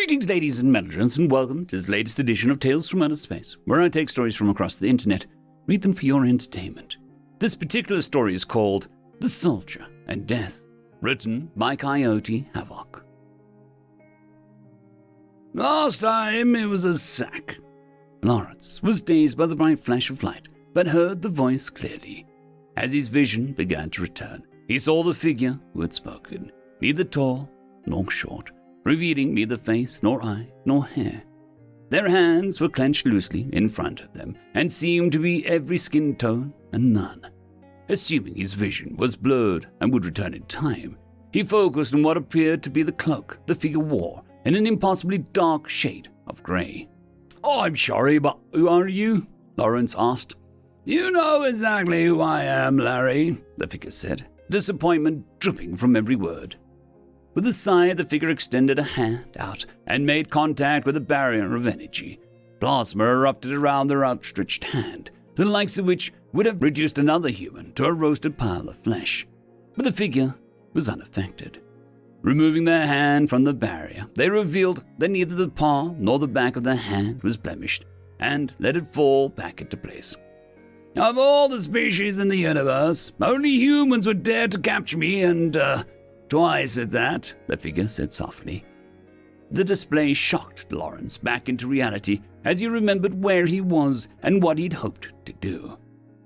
Greetings, ladies and gentlemen, and welcome to this latest edition of Tales from Outer Space, where I take stories from across the internet, read them for your entertainment. This particular story is called The Soldier and Death, written by Coyote Havoc. Last time it was a sack. Lawrence was dazed by the bright flash of light, but heard the voice clearly. As his vision began to return, he saw the figure who had spoken, neither tall nor short, revealing neither face nor eye nor hair. Their hands were clenched loosely in front of them and seemed to be every skin tone and none. Assuming his vision was blurred and would return in time, he focused on what appeared to be the cloak the figure wore in an impossibly dark shade of grey. "I'm sorry, but who are you?" Lawrence asked. "You know exactly who I am, Larry," the figure said, disappointment dripping from every word. With a sigh, the figure extended a hand out and made contact with a barrier of energy. Plasma erupted around their outstretched hand, the likes of which would have reduced another human to a roasted pile of flesh. But the figure was unaffected. Removing their hand from the barrier, they revealed that neither the palm nor the back of the hand was blemished, and let it fall back into place. "Of all the species in the universe, only humans would dare to capture me, and, twice at that," the figure said softly. The display shocked Lawrence back into reality as he remembered where he was and what he'd hoped to do.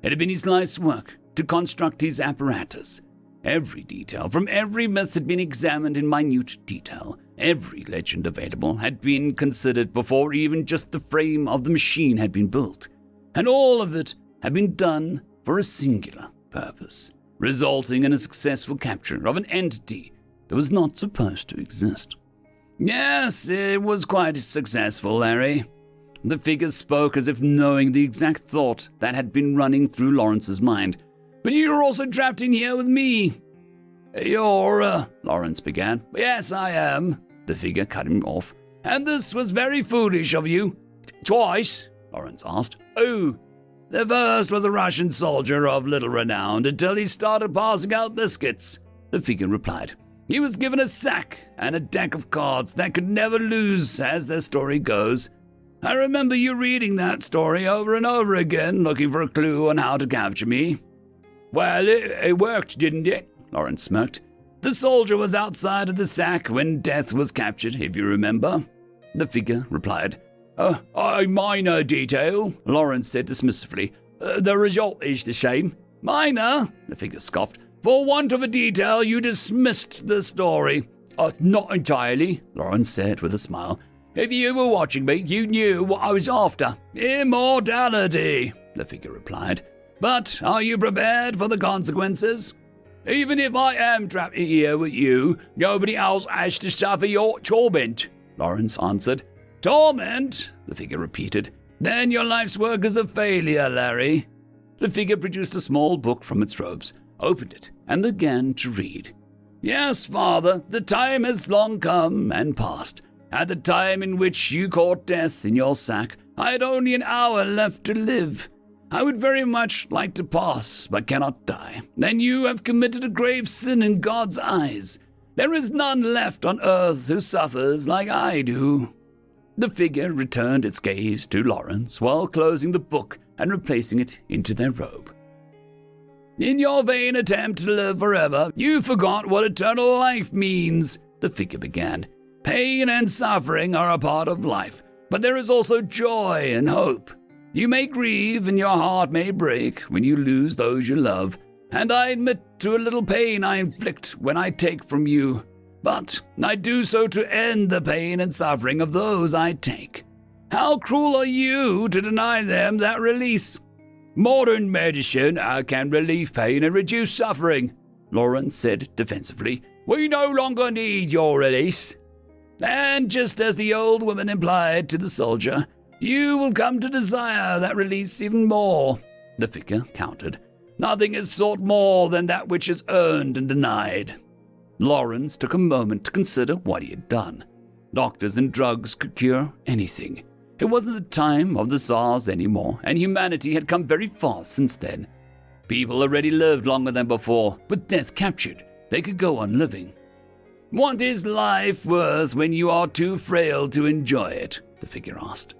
It had been his life's work to construct his apparatus. Every detail from every myth had been examined in minute detail. Every legend available had been considered before even just the frame of the machine had been built. And all of it had been done for a singular purpose, resulting in a successful capture of an entity that was not supposed to exist. "Yes, it was quite successful, Larry." The figure spoke as if knowing the exact thought that had been running through Lawrence's mind. "But you're also trapped in here with me." Lawrence began. "Yes, I am," the figure cut him off. "And this was very foolish of you." "Twice?" Lawrence asked. "Oh, the first was a Russian soldier of little renown until he started passing out biscuits," the figure replied. "He was given a sack and a deck of cards that could never lose, as their story goes. I remember you reading that story over and over again, looking for a clue on how to capture me." "Well, it worked, didn't it?" Lawrence smirked. "The soldier was outside of the sack when Death was captured, if you remember," the figure replied. A minor detail," Lawrence said dismissively. "The result is the same." "Minor?" the figure scoffed. "For want of a detail, you dismissed the story." "Not entirely," Lawrence said with a smile. "If you were watching me, you knew what I was after." "Immortality," the figure replied. "But are you prepared for the consequences?" "Even if I am trapped here with you, nobody else has to suffer your torment," Lawrence answered. "Torment?" the figure repeated. "Then your life's work is a failure, Larry." The figure produced a small book from its robes, opened it, and began to read. "Yes, Father, the time has long come and passed. At the time in which you caught Death in your sack, I had only an hour left to live. I would very much like to pass, but cannot die. And you have committed a grave sin in God's eyes. There is none left on earth who suffers like I do." The figure returned its gaze to Lawrence while closing the book and replacing it into their robe. "In your vain attempt to live forever, you forgot what eternal life means," the figure began. "Pain and suffering are a part of life, but there is also joy and hope. You may grieve and your heart may break when you lose those you love, and I admit to a little pain I inflict when I take from you. But I do so to end the pain and suffering of those I take. How cruel are you to deny them that release?" "Modern medicine can relieve pain and reduce suffering," Lawrence said defensively. "We no longer need your release." "And just as the old woman implied to the soldier, you will come to desire that release even more," the figure countered. "Nothing is sought more than that which is earned and denied." Lawrence took a moment to consider what he had done. Doctors and drugs could cure anything. It wasn't the time of the Tsars anymore, and humanity had come very far since then. People already lived longer than before. With Death captured, they could go on living. What is life worth when you are too frail to enjoy it? The figure asked.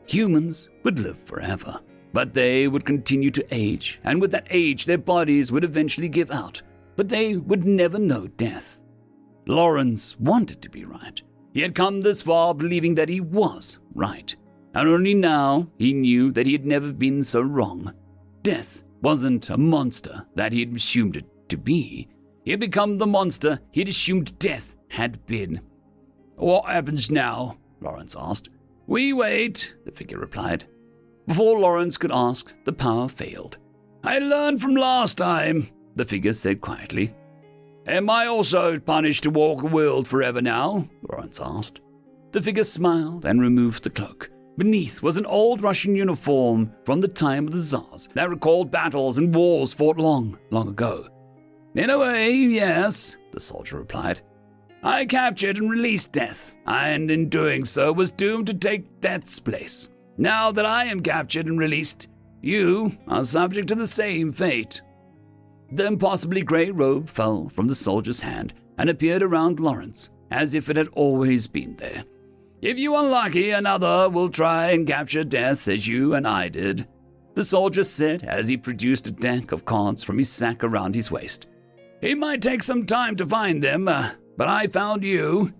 Humans would live forever, but they would continue to age, and with that age their bodies would eventually give out, but they would never know death. Lawrence wanted to be right. He had come this far believing that he was right, and only now he knew that he had never been so wrong. Death wasn't a monster that he had assumed it to be. He had become the monster he had assumed death had been. What happens now? Lawrence asked. We wait, the figure replied. Before Lawrence could ask, the power failed. I learned from last time, the figure said quietly. Am I also punished to walk the world forever now? Lawrence asked. The figure smiled and removed the cloak. Beneath was an old Russian uniform from the time of the Tsars that recalled battles and wars fought long, long ago. In a way, yes, the soldier replied. I captured and released death, and in doing so was doomed to take death's place. Now that I am captured and released, you are subject to the same fate. The impossibly grey robe fell from the soldier's hand and appeared around Lawrence, as if it had always been there. If you are lucky, another will try and capture death as you and I did, the soldier said as he produced a deck of cards from his sack around his waist. It might take some time to find them, but I found you.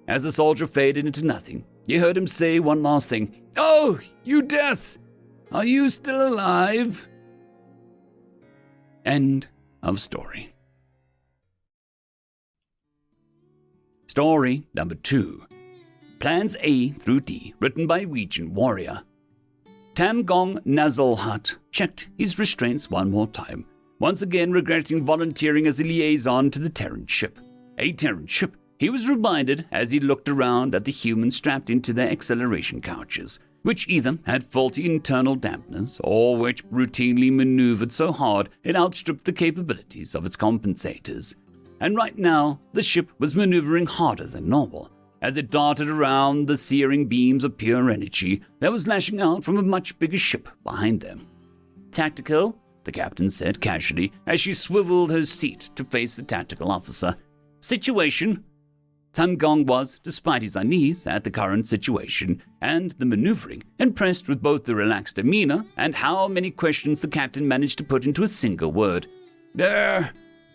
As the soldier faded into nothing, you heard him say one last thing. Oh, you Death! Are you still alive? End of story. Story number 2. Plans A through D, written by WegianWarrior. Tamgong Nazalhut checked his restraints one more time, once again regretting volunteering as a liaison to the Terran ship. A Terran ship, he was reminded as he looked around at the humans strapped into their acceleration couches, which either had faulty internal dampeners or which routinely maneuvered so hard it outstripped the capabilities of its compensators. And right now, the ship was maneuvering harder than normal, as it darted around the searing beams of pure energy that was lashing out from a much bigger ship behind them. Tactical, the captain said casually as she swiveled her seat to face the tactical officer. Situation? Tamgong was, despite his unease at the current situation and the maneuvering, impressed with both the relaxed demeanor and how many questions the captain managed to put into a single word. There,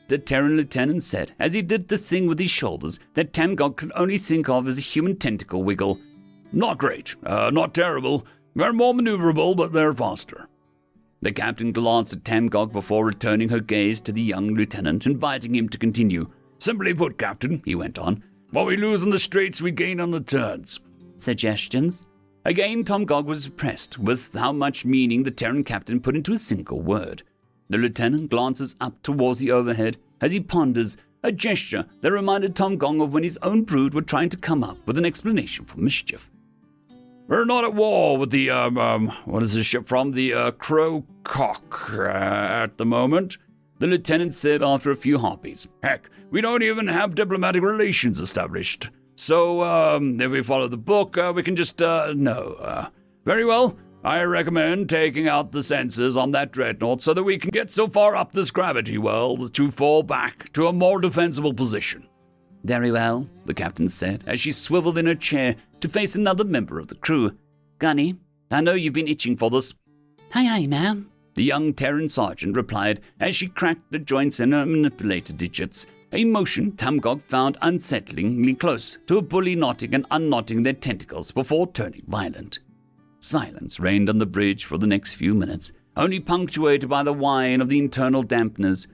the Terran lieutenant said as he did the thing with his shoulders that Tamgong could only think of as a human tentacle wiggle. Not great, not terrible. They're more maneuverable, but they're faster. The captain glanced at Tamgong before returning her gaze to the young lieutenant, inviting him to continue. Simply put, Captain, he went on, what we lose on the straights we gain on the turns. Suggestions? Again, Tamgong was impressed with how much meaning the Terran captain put into a single word. The lieutenant glances up towards the overhead as he ponders, a gesture that reminded Tamgong of when his own brood were trying to come up with an explanation for mischief. We're not at war with the, what is the ship from? The, Crow Cock, at the moment, the lieutenant said after a few harpies. Heck, we don't even have diplomatic relations established. So, if we follow the book, we can just, no. Very well, I recommend taking out the sensors on that dreadnought so that we can get so far up this gravity well to fall back to a more defensible position. Very well, the captain said as she swiveled in her chair to face another member of the crew. Gunny, I know you've been itching for this. Aye, ma'am, the young Terran sergeant replied as she cracked the joints in her manipulator digits, a motion Tamgong found unsettlingly close to a bully knotting and unknotting their tentacles before turning violent. Silence reigned on the bridge for the next few minutes, only punctuated by the whine of the internal dampeners,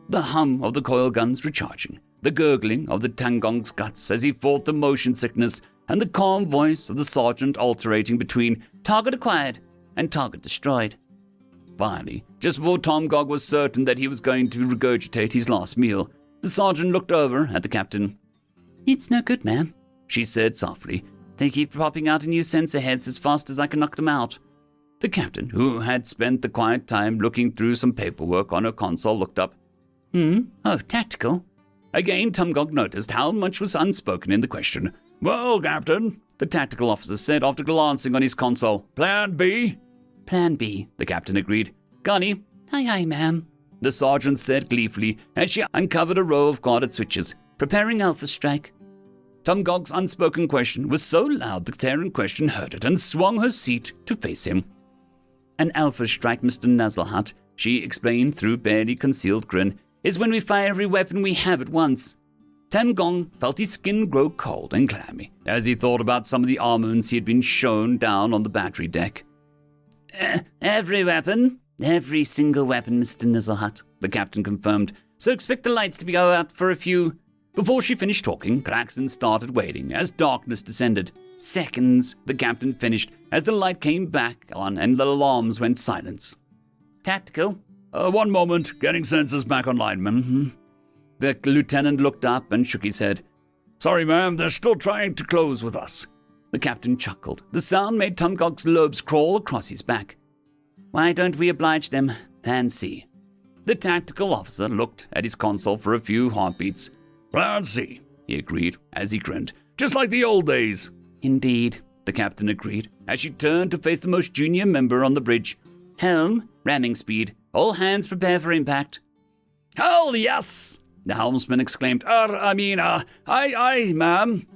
the hum of the coil guns recharging, the gurgling of the Tamgong's guts as he fought the motion sickness, and the calm voice of the sergeant alternating between target acquired and target destroyed. Finally, just before Tamgong was certain that he was going to regurgitate his last meal, the sergeant looked over at the captain. It's no good, ma'am, she said softly. They keep popping out new sensor heads as fast as I can knock them out. The captain, who had spent the quiet time looking through some paperwork on her console, looked up. Oh, tactical? Again, Tamgong noticed how much was unspoken in the question. Well, Captain, the tactical officer said after glancing on his console. Plan B? Plan B, the captain agreed. Gunny? Aye, ma'am, the sergeant said gleefully as she uncovered a row of guarded switches. Preparing Alpha Strike. Tumgog's unspoken question was so loud the Terran question heard it and swung her seat to face him. An Alpha Strike, Mr. Nuzzleheart, she explained through barely concealed grin, is when we fire every weapon we have at once. Tamgong felt his skin grow cold and clammy as he thought about some of the armaments he had been shown down on the battery deck. Every weapon? Every single weapon, Mr. Nuzzleheart, the captain confirmed, so expect the lights to go out for a few. Before she finished talking, Claxton started waiting as darkness descended. Seconds, the captain finished as the light came back on and the alarms went silent. Tactical? One moment, getting sensors back online, ma'am. The lieutenant looked up and shook his head. Sorry, ma'am, they're still trying to close with us. The captain chuckled. The sound made Tumgog's lobes crawl across his back. Why don't we oblige them? Plan C. The tactical officer looked at his console for a few heartbeats. Plan C, he agreed as he grinned. Just like the old days. Indeed, the captain agreed as she turned to face the most junior member on the bridge. Helm, ramming speed. All hands prepare for impact. Hell yes! The helmsman exclaimed. Aye, ma'am.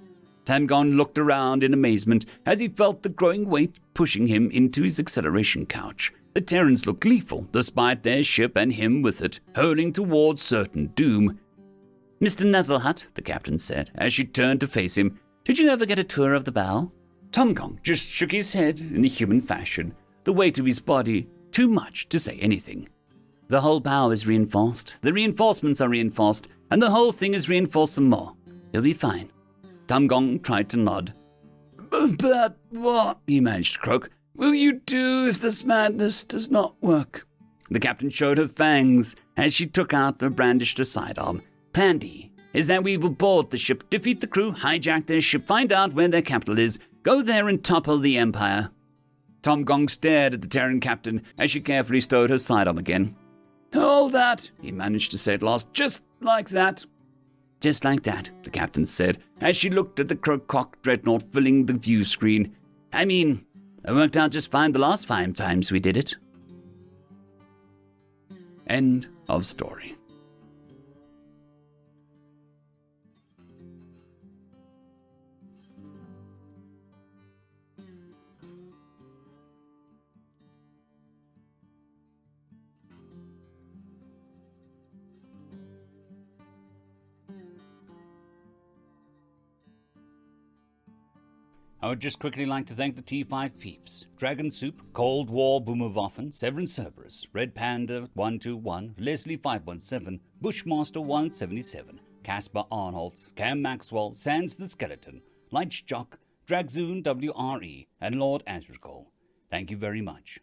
Tamgon looked around in amazement as he felt the growing weight pushing him into his acceleration couch. The Terrans looked lethal, despite their ship and him with it, hurling towards certain doom. Mr. Nuzzleheart, the captain said, as she turned to face him, did you ever get a tour of the bow? Tamgon just shook his head in a human fashion, the weight of his body too much to say anything. The whole bow is reinforced, the reinforcements are reinforced, and the whole thing is reinforced some more. You'll be fine. Tamgon tried to nod. But what, he managed to croak, will you do if this madness does not work? The captain showed her fangs as she took out the brandished sidearm. Plan D is that we will board the ship, defeat the crew, hijack their ship, find out where their capital is, go there and topple the Empire. Tamgon stared at the Terran captain as she carefully stowed her sidearm again. All that, he managed to say at last, just like that. Just like that, the captain said, as she looked at the Crocock dreadnought filling the view screen. I mean, it worked out just fine the last 5 times we did it. End of story. I would just quickly like to thank the T5 peeps, Dragon Soup, Cold War Boomerwaffen, Severin Cerberus, Red Panda 121, Leslie 517, Bushmaster 177, Caspar Arnholtz, Cam Maxwell, Sans the Skeleton, Lightjock, Dragzoon WRE, and Lord Azrakal. Thank you very much.